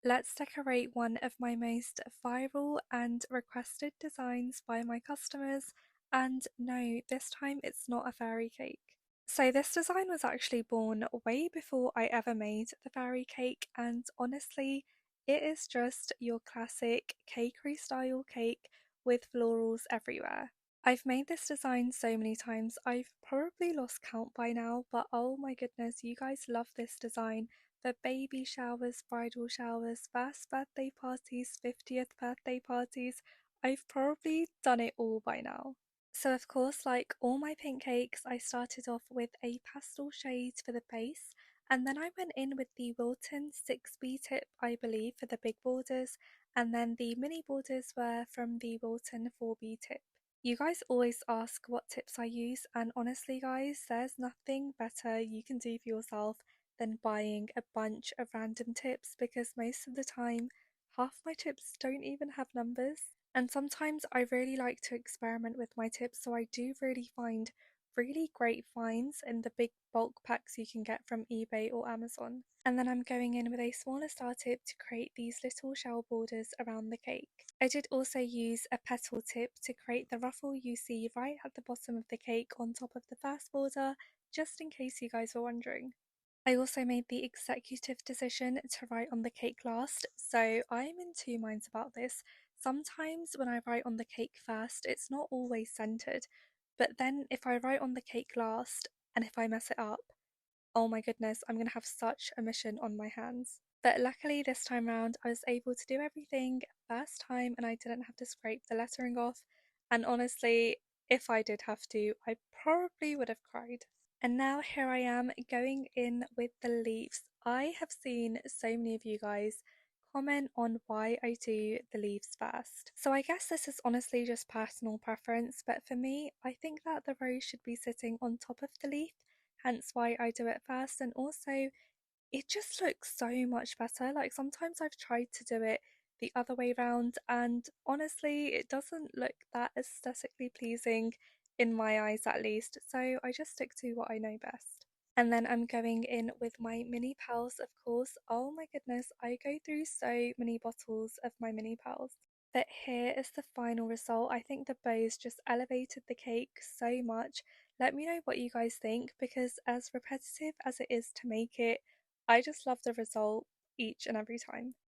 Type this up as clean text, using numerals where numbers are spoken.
Let's decorate one of my most viral and requested designs by my customers. And no, this time it's not a fairy cake. So, this design was actually born way before I ever made the fairy cake, and honestly, it is just your classic cakery style cake with florals everywhere. I've made this design so many times, I've probably lost count by now, but oh my goodness, you guys love this design for baby showers, bridal showers, first birthday parties, 50th birthday parties. I've probably done it all by now. So, of course, like all my pink cakes, I started off with a pastel shade for the base, and then I went in with the Wilton 6B tip, I believe, for the big borders, and then the mini borders were from the Wilton 4B tip. You guys always ask what tips I use, and honestly, guys, there's nothing better you can do for yourself than buying a bunch of random tips because most of the time, half my tips don't even have numbers. And sometimes I really like to experiment with my tips, so I do really find really great finds in the big bulk packs you can get from eBay or Amazon. And then I'm going in with a smaller star tip to create these little shell borders around the cake. I did also use a petal tip to create the ruffle you see right at the bottom of the cake on top of the first border, just in case you guys were wondering. I also made the executive decision to write on the cake last, so I'm in two minds about this. Sometimes when I write on the cake first, it's not always centered, but then if I write on the cake last and if I mess it up, oh my goodness, I'm gonna have such a mission on my hands. But luckily, this time round, I was able to do everything first time and I didn't have to scrape the lettering off. And honestly, if I did have to, I probably would have cried. And now here I am going in with the leaves. I have seen so many of you guys comment on why I do the leaves first. So I guess this is honestly just personal preference, but for me, I think that the rose should be sitting on top of the leaf, hence why I do it first. And also, it just looks so much better. Like sometimes I've tried to do it the other way round, and honestly, it doesn't look that aesthetically pleasing in my eyes at least. So I just stick to what I know best. And then I'm going in with my mini pals, of course. Oh my goodness, I go through so many bottles of my mini pals. But here is the final result. I think the bows just elevated the cake so much. Let me know what you guys think because, as repetitive as it is to make it, I just love the result each and every time.